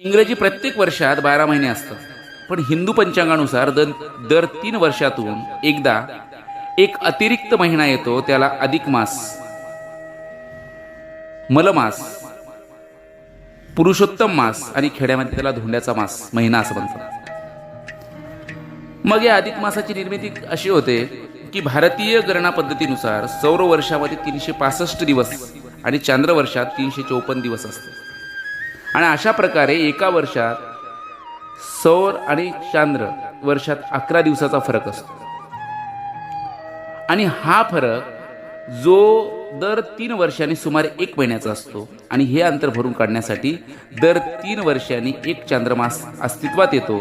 इंग्रजी प्रत्येक वर्षात 12 महिने असतात, पण हिंदू पंचांगानुसार दर 3 वर्षातून एकदा एक अतिरिक्त महिना येतो, त्याला अधिक मास, मलमास, पुरुषोत्तम मास आणि खेड्यामध्ये त्याला धोंड्याचा मास महिना असं म्हणतात. मग या अधिक मासाची निर्मिती अशी होते की भारतीय गणना पद्धतीनुसार सौर वर्षामध्ये 365 दिवस आणि चांद्र वर्षात 354 दिवस असते. आणि अशा प्रकारे एका वर्षात सौर आणि चांद्र वर्षात 11 दिवसाचा फरक असतो. आणि हा फरक जो दर 3 वर्षांनी सुमारे 1 महिन्याचा असतो. आणि हे अंतर भरून काढण्यासाठी दर 3 वर्षांनी एक चांद्रमास अस्तित्वात येतो,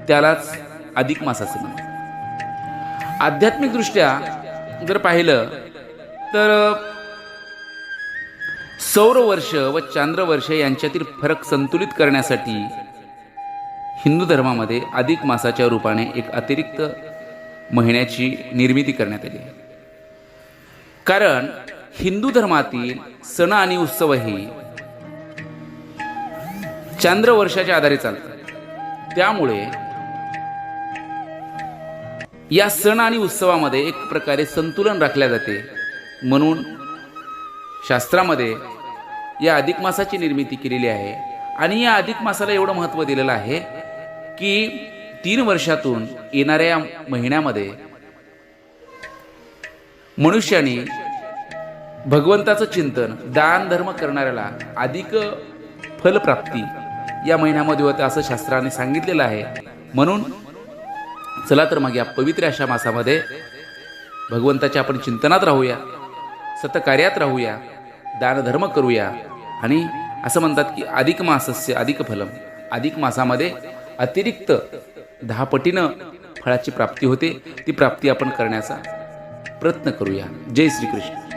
त्यालाच अधिक मास असे म्हणतात. आध्यात्मिकदृष्ट्या जर पाहिलं तर सौर वर्ष व चांद्र वर्ष यांच्यातील फरक संतुलित करण्यासाठी हिंदू धर्मामध्ये अधिक मासाच्या रूपाने एक अतिरिक्त महिन्याची निर्मिती करण्यात आली. कारण हिंदू धर्मातील सण आणि उत्सवही चांद्र वर्षाच्या आधारे चालतात. त्यामुळे या सण आणि उत्सवामध्ये एक प्रकारे संतुलन राखले जाते. म्हणून शास्त्रामध्ये या अधिक मासाची निर्मिती केलेली आहे. आणि या अधिक मासाला एवढं महत्त्व दिलेलं आहे की 3 वर्षातून येणाऱ्या महिन्यामध्ये मनुष्याने भगवंताचं चिंतन, दान धर्म करणाऱ्याला अधिक फलप्राप्ती या महिन्यामध्ये होते असं शास्त्राने सांगितलेलं आहे. म्हणून चला तर मग या पवित्र अशा मासामध्ये भगवंताच्या आपण चिंतनात राहूया, सतकार्यात राहूया, दानधर्म करूया. आणि असं म्हणतात की अधिक मासस्य अधिक फलम, अधिक मासामध्ये अतिरिक्त 10 पटीनं फळाची प्राप्ती होते. ती प्राप्ती आपण करण्याचा प्रयत्न करूया. जय श्रीकृष्ण.